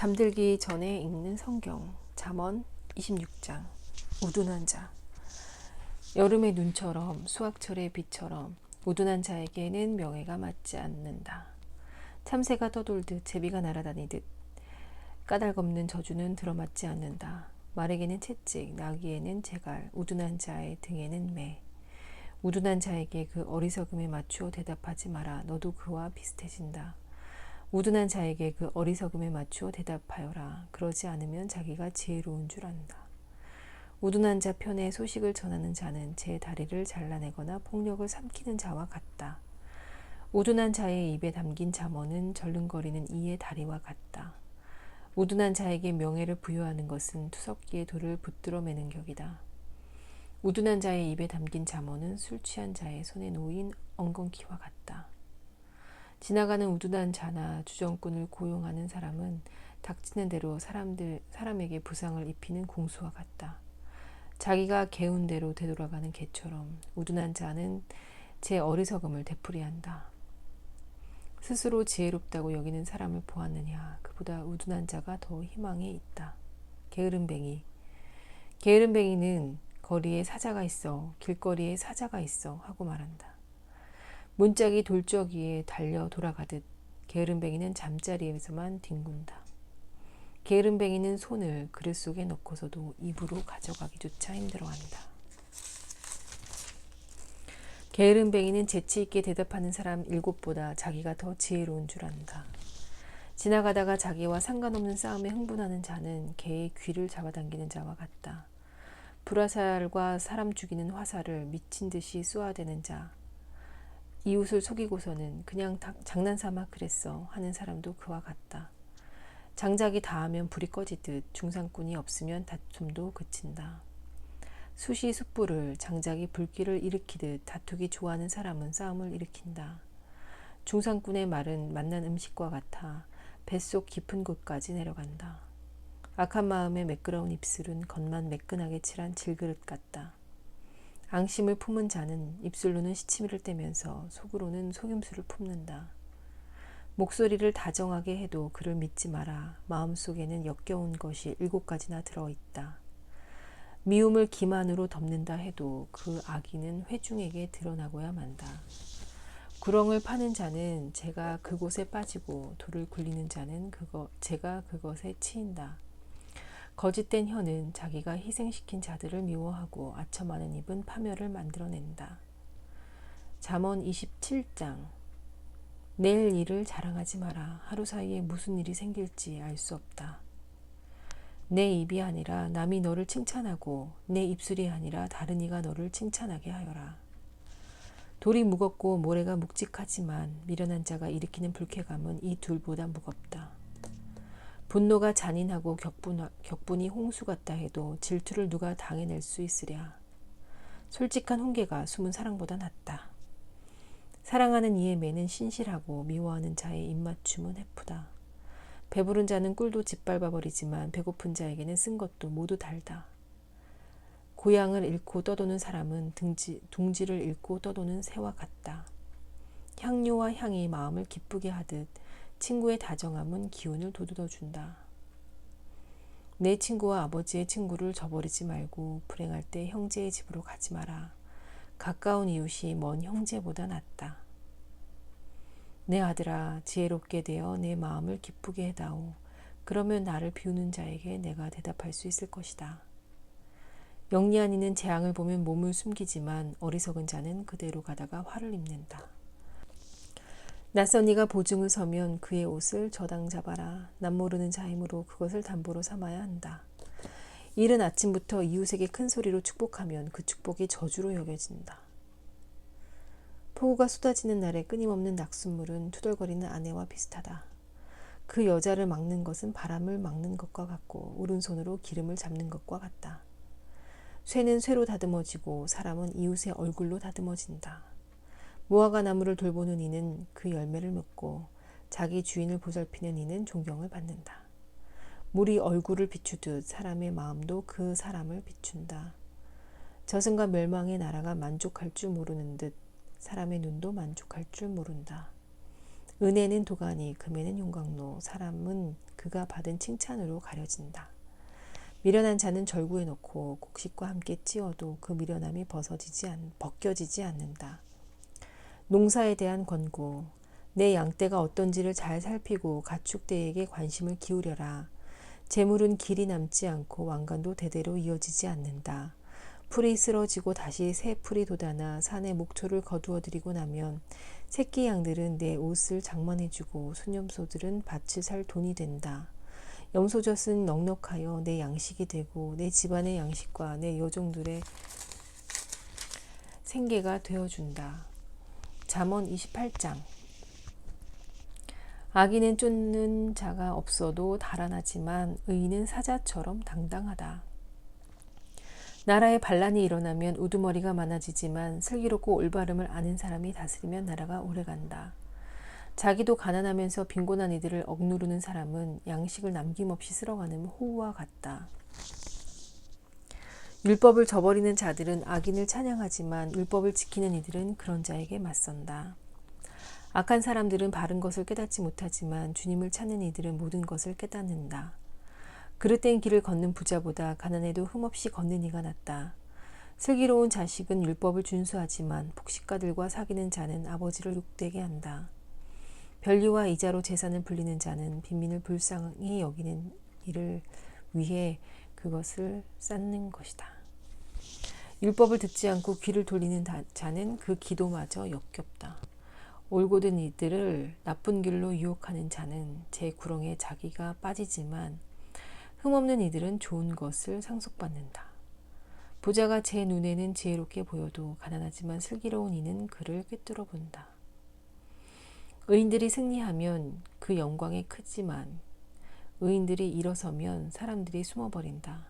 잠들기 전에 읽는 성경 잠언 26장. 우둔한 자. 여름의 눈처럼 수확철의 비처럼 우둔한 자에게는 명예가 맞지 않는다. 참새가 떠돌듯 제비가 날아다니듯 까닭없는 저주는 들어맞지 않는다. 말에게는 채찍, 나귀에는 재갈, 우둔한 자의 등에는 매. 우둔한 자에게 그 어리석음에 맞추어 대답하지 마라. 너도 그와 비슷해진다. 우둔한 자에게 그 어리석음에 맞추어 대답하여라. 그러지 않으면 자기가 지혜로운 줄 안다. 우둔한 자 편에 소식을 전하는 자는 제 다리를 잘라내거나 폭력을 삼키는 자와 같다. 우둔한 자의 입에 담긴 잠언은 절름거리는 이의 다리와 같다. 우둔한 자에게 명예를 부여하는 것은 투석기의 돌을 붙들어 매는 격이다. 우둔한 자의 입에 담긴 잠언은 술 취한 자의 손에 놓인 엉겅퀴와 같다. 지나가는 우둔한 자나 주정꾼을 고용하는 사람은 닥치는 대로 사람에게 부상을 입히는 공수와 같다. 자기가 개운 대로 되돌아가는 개처럼 우둔한 자는 제 어리석음을 되풀이한다. 스스로 지혜롭다고 여기는 사람을 보았느냐? 그보다 우둔한 자가 더 희망에 있다. 게으름뱅이는 거리에 사자가 있어, 길거리에 사자가 있어 하고 말한다. 문짝이 돌적이에 달려 돌아가듯 게으름뱅이는 잠자리에서만 뒹군다. 게으름뱅이는 손을 그릇 속에 넣고서도 입으로 가져가기조차 힘들어한다. 게으름뱅이는 재치있게 대답하는 사람 7보다 자기가 더 지혜로운 줄 안다. 지나가다가 자기와 상관없는 싸움에 흥분하는 자는 개의 귀를 잡아당기는 자와 같다. 불화살과 사람 죽이는 화살을 미친 듯이 쏘아대는 자, 이웃을 속이고서는 그냥 장난삼아 그랬어 하는 사람도 그와 같다. 장작이 닿으면 불이 꺼지듯 중상꾼이 없으면 다툼도 그친다. 숯이 숯불을, 장작이 불길을 일으키듯 다투기 좋아하는 사람은 싸움을 일으킨다. 중상꾼의 말은 맛난 음식과 같아 뱃속 깊은 곳까지 내려간다. 악한 마음에 매끄러운 입술은 겉만 매끈하게 칠한 질그릇 같다. 앙심을 품은 자는 입술로는 시치미를 떼면서 속으로는 속임수를 품는다. 목소리를 다정하게 해도 그를 믿지 마라. 마음속에는 역겨운 것이 7가지나 들어있다. 미움을 기만으로 덮는다 해도 그 악의는 회중에게 드러나고야 만다. 구렁을 파는 자는 제가 그곳에 빠지고 돌을 굴리는 자는 제가 그것에 치인다. 거짓된 혀는 자기가 희생시킨 자들을 미워하고 아첨 많은 입은 파멸을 만들어낸다. 잠언 27장. 내일 일을 자랑하지 마라. 하루 사이에 무슨 일이 생길지 알 수 없다. 내 입이 아니라 남이 너를 칭찬하고 내 입술이 아니라 다른 이가 너를 칭찬하게 하여라. 돌이 무겁고 모래가 묵직하지만 미련한 자가 일으키는 불쾌감은 이 둘보다 무겁다. 분노가 잔인하고 격분이 홍수 같다 해도 질투를 누가 당해낼 수 있으랴. 솔직한 훈계가 숨은 사랑보다 낫다. 사랑하는 이의 매는 신실하고 미워하는 자의 입맞춤은 해프다. 배부른 자는 꿀도 짓밟아버리지만 배고픈 자에게는 쓴 것도 모두 달다. 고향을 잃고 떠도는 사람은 둥지를 잃고 떠도는 새와 같다. 향료와 향이 마음을 기쁘게 하듯 친구의 다정함은 기운을 돋워준다. 내 친구와 아버지의 친구를 저버리지 말고 불행할 때 형제의 집으로 가지 마라. 가까운 이웃이 먼 형제보다 낫다. 내 아들아, 지혜롭게 되어 내 마음을 기쁘게 해다오. 그러면 나를 비우는 자에게 내가 대답할 수 있을 것이다. 영리한 이는 재앙을 보면 몸을 숨기지만 어리석은 자는 그대로 가다가 화를 입는다. 낯선 이가 보증을 서면 그의 옷을 저당 잡아라. 남모르는 자이므로 그것을 담보로 삼아야 한다. 이른 아침부터 이웃에게 큰 소리로 축복하면 그 축복이 저주로 여겨진다. 폭우가 쏟아지는 날에 끊임없는 낙숫물은 투덜거리는 아내와 비슷하다. 그 여자를 막는 것은 바람을 막는 것과 같고 오른손으로 기름을 잡는 것과 같다. 쇠는 쇠로 다듬어지고 사람은 이웃의 얼굴로 다듬어진다. 무화과 나무를 돌보는 이는 그 열매를 먹고 자기 주인을 보살피는 이는 존경을 받는다. 물이 얼굴을 비추듯 사람의 마음도 그 사람을 비춘다. 저승과 멸망의 나라가 만족할 줄 모르는 듯 사람의 눈도 만족할 줄 모른다. 은혜는 도가니, 금에는 용광로, 사람은 그가 받은 칭찬으로 가려진다. 미련한 자는 절구에 넣고 곡식과 함께 찌워도 그 미련함이 벗겨지지 않는다. 농사에 대한 권고. 내 양떼가 어떤지를 잘 살피고 가축대에게 관심을 기울여라. 재물은 길이 남지 않고 왕관도 대대로 이어지지 않는다. 풀이 쓰러지고 다시 새 풀이 돋아나 산에 목초를 거두어들이고 나면 새끼 양들은 내 옷을 장만해주고 순염소들은 밭을 살 돈이 된다. 염소젖은 넉넉하여 내 양식이 되고 내 집안의 양식과 내 여종들의 생계가 되어준다. 잠언 28장. 악인은 쫓는 자가 없어도 달아나지만 의인은 사자처럼 당당하다. 나라에 반란이 일어나면 우두머리가 많아지지만 슬기롭고 올바름을 아는 사람이 다스리면 나라가 오래간다. 자기도 가난하면서 빈곤한 이들을 억누르는 사람은 양식을 남김없이 쓸어가는 호우와 같다. 율법을 저버리는 자들은 악인을 찬양하지만 율법을 지키는 이들은 그런 자에게 맞선다. 악한 사람들은 바른 것을 깨닫지 못하지만 주님을 찾는 이들은 모든 것을 깨닫는다. 그릇된 길을 걷는 부자보다 가난해도 흠없이 걷는 이가 낫다. 슬기로운 자식은 율법을 준수하지만 폭식가들과 사귀는 자는 아버지를 욕되게 한다. 변리와 이자로 재산을 불리는 자는 빈민을 불쌍히 여기는 이를 위해 그것을 쌓는 것이다. 율법을 듣지 않고 귀를 돌리는 자는 그 기도마저 역겹다. 올곧은 이들을 나쁜 길로 유혹하는 자는 제 구렁에 자기가 빠지지만 흠없는 이들은 좋은 것을 상속받는다. 부자가 제 눈에는 지혜롭게 보여도 가난하지만 슬기로운 이는 그를 꿰뚫어 본다. 의인들이 승리하면 그 영광이 크지만 의인들이 일어서면 사람들이 숨어버린다.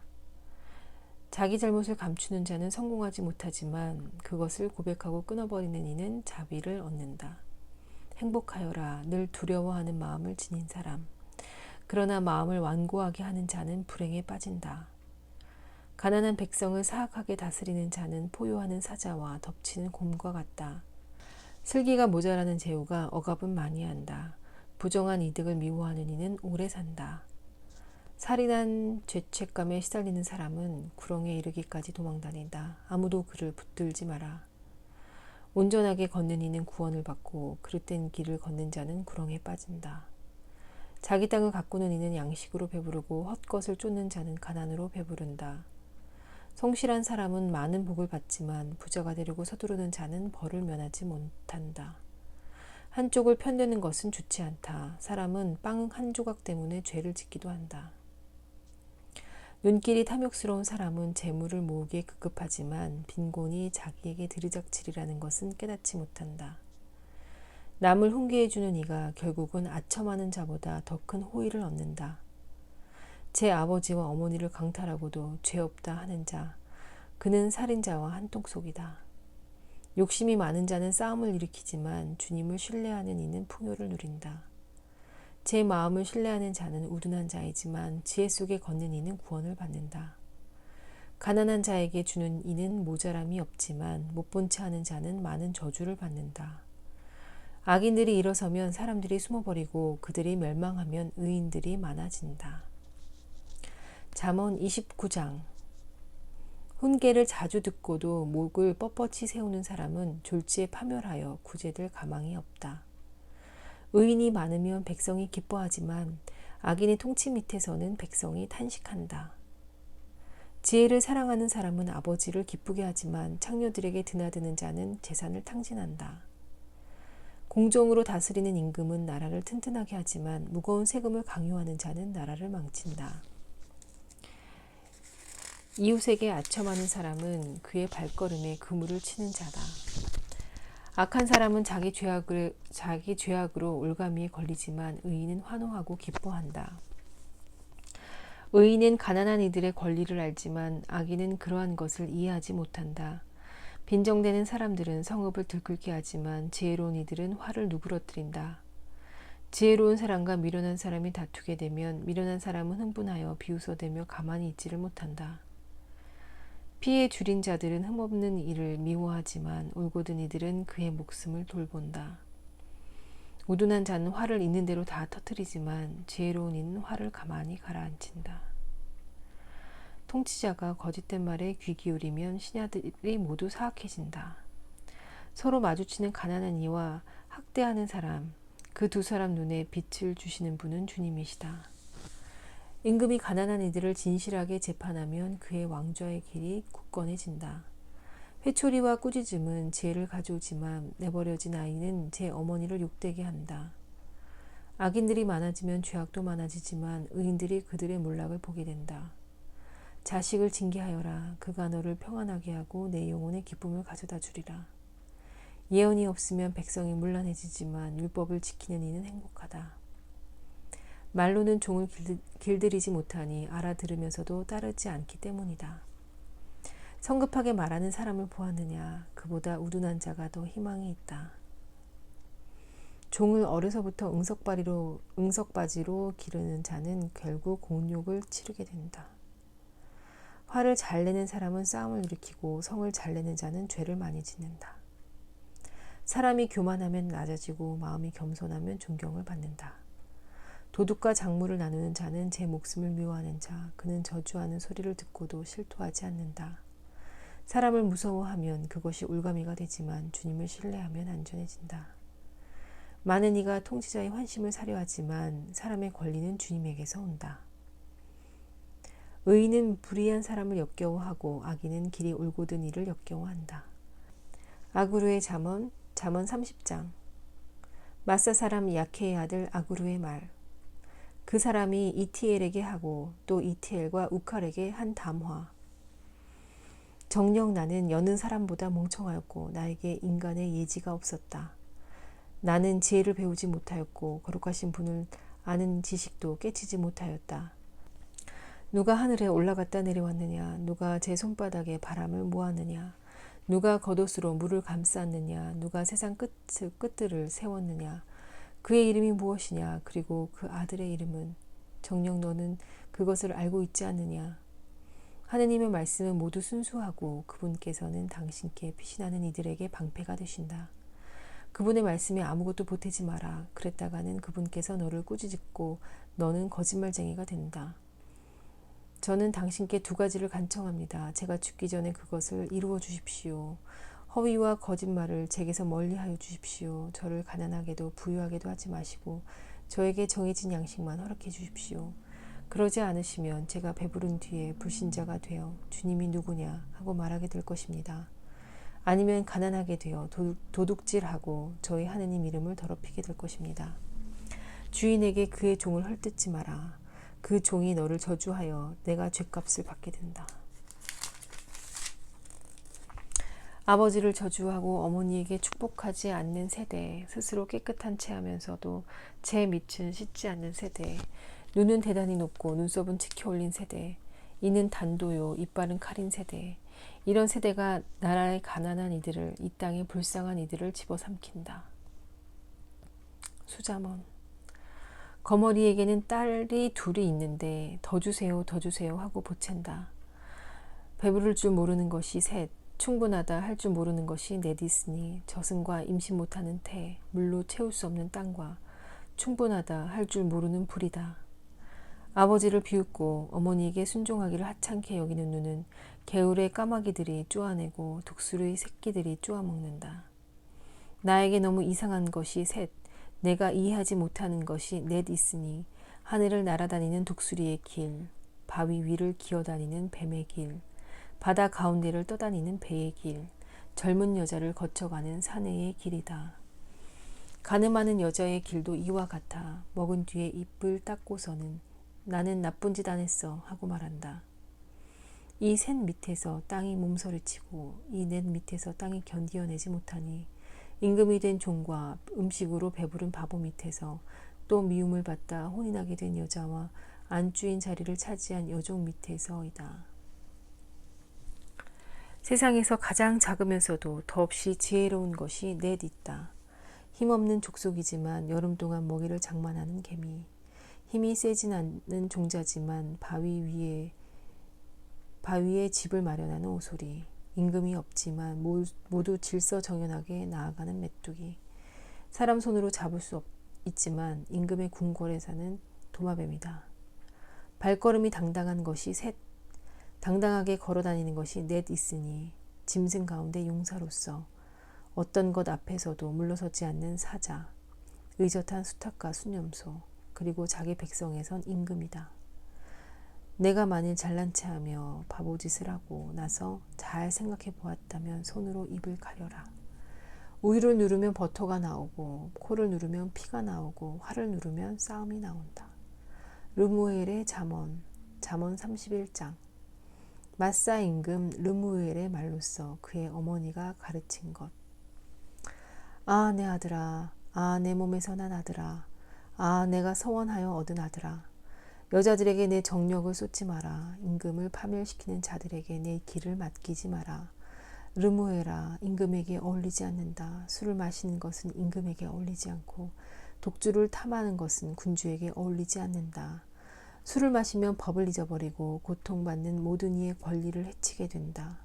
자기 잘못을 감추는 자는 성공하지 못하지만 그것을 고백하고 끊어버리는 이는 자비를 얻는다. 행복하여라. 늘 두려워하는 마음을 지닌 사람. 그러나 마음을 완고하게 하는 자는 불행에 빠진다. 가난한 백성을 사악하게 다스리는 자는 포효하는 사자와 덮치는 곰과 같다. 슬기가 모자라는 제후가 억압은 많이 한다. 부정한 이득을 미워하는 이는 오래 산다. 살인한 죄책감에 시달리는 사람은 구렁에 이르기까지 도망다닌다. 아무도 그를 붙들지 마라. 온전하게 걷는 이는 구원을 받고 그릇된 길을 걷는 자는 구렁에 빠진다. 자기 땅을 가꾸는 이는 양식으로 배부르고 헛것을 쫓는 자는 가난으로 배부른다. 성실한 사람은 많은 복을 받지만 부자가 되려고 서두르는 자는 벌을 면하지 못한다. 한쪽을 편드는 것은 좋지 않다. 사람은 빵 한 조각 때문에 죄를 짓기도 한다. 눈길이 탐욕스러운 사람은 재물을 모으기에 급급하지만 빈곤이 자기에게 들이닥치리라는 것은 깨닫지 못한다. 남을 훈계해주는 이가 결국은 아첨하는 자보다 더 큰 호의를 얻는다. 제 아버지와 어머니를 강탈하고도 죄 없다 하는 자, 그는 살인자와 한통속이다. 욕심이 많은 자는 싸움을 일으키지만 주님을 신뢰하는 이는 풍요를 누린다. 제 마음을 신뢰하는 자는 우둔한 자이지만 지혜 속에 걷는 이는 구원을 받는다. 가난한 자에게 주는 이는 모자람이 없지만 못 본 채 하는 자는 많은 저주를 받는다. 악인들이 일어서면 사람들이 숨어버리고 그들이 멸망하면 의인들이 많아진다. 잠언 29장. 훈계를 자주 듣고도 목을 뻣뻣이 세우는 사람은 졸지에 파멸하여 구제될 가망이 없다. 의인이 많으면 백성이 기뻐하지만 악인의 통치 밑에서는 백성이 탄식한다. 지혜를 사랑하는 사람은 아버지를 기쁘게 하지만 창녀들에게 드나드는 자는 재산을 탕진한다. 공정으로 다스리는 임금은 나라를 튼튼하게 하지만 무거운 세금을 강요하는 자는 나라를 망친다. 이웃에게 아첨하는 사람은 그의 발걸음에 그물을 치는 자다. 악한 사람은 자기 죄악으로 올가미에 걸리지만 의인은 환호하고 기뻐한다. 의인은 가난한 이들의 권리를 알지만 악인은 그러한 것을 이해하지 못한다. 빈정대는 사람들은 성읍을 들끓게 하지만 지혜로운 이들은 화를 누그러뜨린다. 지혜로운 사람과 미련한 사람이 다투게 되면 미련한 사람은 흥분하여 비웃어대며 가만히 있지를 못한다. 피해 줄인 자들은 흠없는 일을 미워하지만 올곧은 이들은 그의 목숨을 돌본다. 우둔한 자는 화를 있는 대로 다 터뜨리지만 지혜로운 이는 화를 가만히 가라앉힌다. 통치자가 거짓된 말에 귀 기울이면 신하들이 모두 사악해진다. 서로 마주치는 가난한 이와 학대하는 사람, 그 두 사람 눈에 빛을 주시는 분은 주님이시다. 임금이 가난한 이들을 진실하게 재판하면 그의 왕좌의 길이 굳건해진다. 회초리와 꾸짖음은 지혜를 가져오지만 내버려진 아이는 제 어머니를 욕되게 한다. 악인들이 많아지면 죄악도 많아지지만 의인들이 그들의 몰락을 보게 된다. 자식을 징계하여라. 그가 너를 평안하게 하고 내 영혼의 기쁨을 가져다 주리라. 예언이 없으면 백성이 문란해지지만 율법을 지키는 이는 행복하다. 말로는 종을 길들이지 못하니 알아들으면서도 따르지 않기 때문이다. 성급하게 말하는 사람을 보았느냐? 그보다 우둔한 자가 더 희망이 있다. 종을 어려서부터 응석바지로 기르는 자는 결국 공욕을 치르게 된다. 화를 잘 내는 사람은 싸움을 일으키고 성을 잘 내는 자는 죄를 많이 짓는다. 사람이 교만하면 낮아지고 마음이 겸손하면 존경을 받는다. 도둑과 작물을 나누는 자는 제 목숨을 미워하는 자, 그는 저주하는 소리를 듣고도 실토하지 않는다. 사람을 무서워하면 그것이 올가미가 되지만 주님을 신뢰하면 안전해진다. 많은 이가 통치자의 환심을 사려 하지만 사람의 권리는 주님에게서 온다. 의인은 불의한 사람을 역겨워하고 악인은 길이 올곧은 이를 역겨워한다. 아구르의 잠언 30장. 마사 사람 야케의 아들 아구르의 말. 그 사람이 이티엘에게 하고 또 이티엘과 우칼에게 한 담화. 정녕 나는 여는 사람보다 멍청하였고 나에게 인간의 예지가 없었다. 나는 지혜를 배우지 못하였고 거룩하신 분을 아는 지식도 깨치지 못하였다. 누가 하늘에 올라갔다 내려왔느냐? 누가 제 손바닥에 바람을 모았느냐? 누가 겉옷으로 물을 감쌌느냐? 누가 세상 끝들을 세웠느냐? 그의 이름이 무엇이냐? 그리고 그 아들의 이름은? 정녕 너는 그것을 알고 있지 않느냐? 하느님의 말씀은 모두 순수하고 그분께서는 당신께 피신하는 이들에게 방패가 되신다. 그분의 말씀에 아무것도 보태지 마라. 그랬다가는 그분께서 너를 꾸짖고 너는 거짓말쟁이가 된다. 저는 당신께 두 가지를 간청합니다. 제가 죽기 전에 그것을 이루어 주십시오. 허위와 거짓말을 제게서 멀리하여 주십시오. 저를 가난하게도 부유하게도 하지 마시고 저에게 정해진 양식만 허락해 주십시오. 그러지 않으시면 제가 배부른 뒤에 불신자가 되어 주님이 누구냐 하고 말하게 될 것입니다. 아니면 가난하게 되어 도둑질하고 저희 하느님 이름을 더럽히게 될 것입니다. 주인에게 그의 종을 헐뜯지 마라. 그 종이 너를 저주하여 내가 죗값을 받게 된다. 아버지를 저주하고 어머니에게 축복하지 않는 세대, 스스로 깨끗한 채 하면서도 제 밑은 씻지 않는 세대, 눈은 대단히 높고 눈썹은 치켜 올린 세대, 이는 단도요 이빨은 칼인 세대, 이런 세대가 나라의 가난한 이들을, 이 땅의 불쌍한 이들을 집어삼킨다. 수자문. 거머리에게는 딸이 둘이 있는데 더 주세요 더 주세요 하고 보챈다. 배부를 줄 모르는 것이 셋, 충분하다 할 줄 모르는 것이 넷 있으니 저승과 임신 못하는 태, 물로 채울 수 없는 땅과 충분하다 할 줄 모르는 불이다. 아버지를 비웃고 어머니에게 순종하기를 하찮게 여기는 눈은 개울의 까마귀들이 쪼아내고 독수리의 새끼들이 쪼아먹는다. 나에게 너무 이상한 것이 셋, 내가 이해하지 못하는 것이 넷 있으니 하늘을 날아다니는 독수리의 길, 바위 위를 기어다니는 뱀의 길, 바다 가운데를 떠다니는 배의 길, 젊은 여자를 거쳐가는 사내의 길이다. 가늠하는 여자의 길도 이와 같아. 먹은 뒤에 입을 닦고서는 나는 나쁜 짓 안 했어 하고 말한다. 이 셋 밑에서 땅이 몸서리치고 이 넷 밑에서 땅이 견디어내지 못하니 임금이 된 종과 음식으로 배부른 바보 밑에서 또 미움을 받다 혼이 나게 된 여자와 안주인 자리를 차지한 여종 밑에서이다. 세상에서 가장 작으면서도 더없이 지혜로운 것이 넷 있다. 힘없는 족속이지만 여름 동안 먹이를 장만하는 개미, 힘이 세진 않는 종자지만 바위에 집을 마련하는 오소리, 임금이 없지만 모두 질서정연하게 나아가는 메뚜기, 사람 손으로 잡을 수 있지만 임금의 궁궐에 사는 도마뱀이다. 발걸음이 당당한 것이 셋, 당당하게 걸어다니는 것이 넷 있으니 짐승 가운데 용사로서 어떤 것 앞에서도 물러서지 않는 사자, 의젓한 수탉과 수념소, 그리고 자기 백성에선 임금이다. 내가 만일 잘난 체하며 바보짓을 하고 나서 잘 생각해 보았다면 손으로 입을 가려라. 우유를 누르면 버터가 나오고 코를 누르면 피가 나오고 활을 누르면 싸움이 나온다. 르무엘의 잠언 31장. 마사 임금 르무엘의 말로써 그의 어머니가 가르친 것. 아, 내 아들아, 아, 내 몸에서 난 아들아, 아, 내가 서원하여 얻은 아들아. 여자들에게 내 정력을 쏟지 마라. 임금을 파멸시키는 자들에게 내 길을 맡기지 마라. 르무엘아, 임금에게 어울리지 않는다. 술을 마시는 것은 임금에게 어울리지 않고 독주를 탐하는 것은 군주에게 어울리지 않는다. 술을 마시면 법을 잊어버리고 고통받는 모든 이의 권리를 해치게 된다.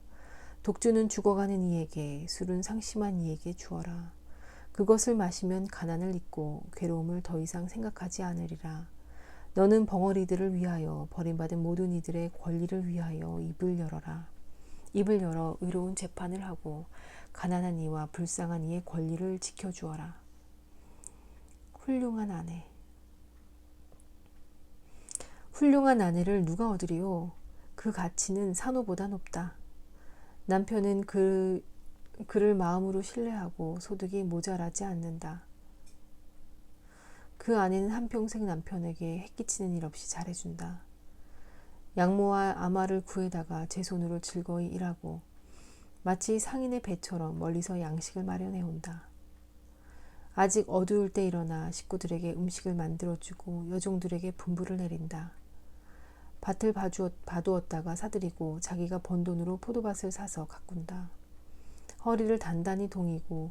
독주는 죽어가는 이에게, 술은 상심한 이에게 주어라. 그것을 마시면 가난을 잊고 괴로움을 더 이상 생각하지 않으리라. 너는 벙어리들을 위하여 버림받은 모든 이들의 권리를 위하여 입을 열어라. 입을 열어 의로운 재판을 하고 가난한 이와 불쌍한 이의 권리를 지켜주어라. 훌륭한 아내. 훌륭한 아내를 누가 얻으리요? 그 가치는 산호보다 높다. 남편은 그를 마음으로 신뢰하고 소득이 모자라지 않는다. 그 아내는 한평생 남편에게 해끼치는 일 없이 잘해준다. 양모와 아마를 구해다가 제 손으로 즐거이 일하고 마치 상인의 배처럼 멀리서 양식을 마련해온다. 아직 어두울 때 일어나 식구들에게 음식을 만들어주고 여종들에게 분부를 내린다. 밭을 봐두었다가 사들이고 자기가 번 돈으로 포도밭을 사서 가꾼다. 허리를 단단히 동이고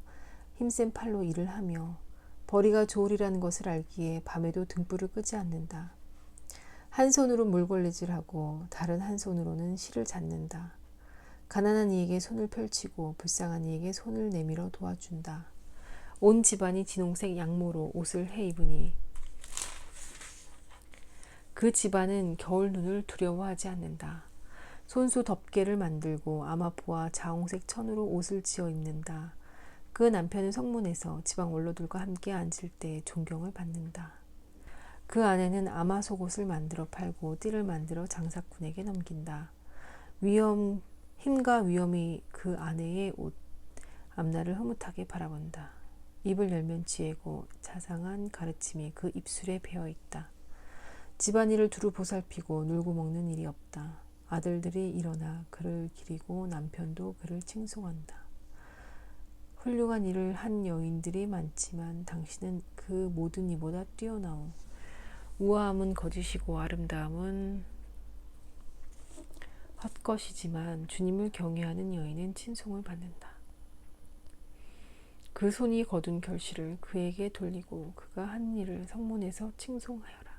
힘센 팔로 일을 하며 벌이가 좋으리라는 것을 알기에 밤에도 등불을 끄지 않는다. 한 손으로 물걸레질하고 다른 한 손으로는 실을 잡는다. 가난한 이에게 손을 펼치고 불쌍한 이에게 손을 내밀어 도와준다. 온 집안이 진홍색 양모로 옷을 해 입으니 그 집안은 겨울 눈을 두려워하지 않는다. 손수 덮개를 만들고 아마포와 자홍색 천으로 옷을 지어 입는다. 그 남편은 성문에서 지방 원로들과 함께 앉을 때 존경을 받는다. 그 아내는 아마 속옷을 만들어 팔고 띠를 만들어 장사꾼에게 넘긴다. 힘과 위엄이 그 아내의 옷 앞날을 흐뭇하게 바라본다. 입을 열면 지혜고 자상한 가르침이 그 입술에 배어있다. 집안일을 두루 보살피고 놀고 먹는 일이 없다. 아들들이 일어나 그를 기리고 남편도 그를 칭송한다. 훌륭한 일을 한 여인들이 많지만 당신은 그 모든 이보다 뛰어나오. 우아함은 거짓이고 아름다움은 헛것이지만 주님을 경외하는 여인은 칭송을 받는다. 그 손이 거둔 결실을 그에게 돌리고 그가 한 일을 성문에서 칭송하여라.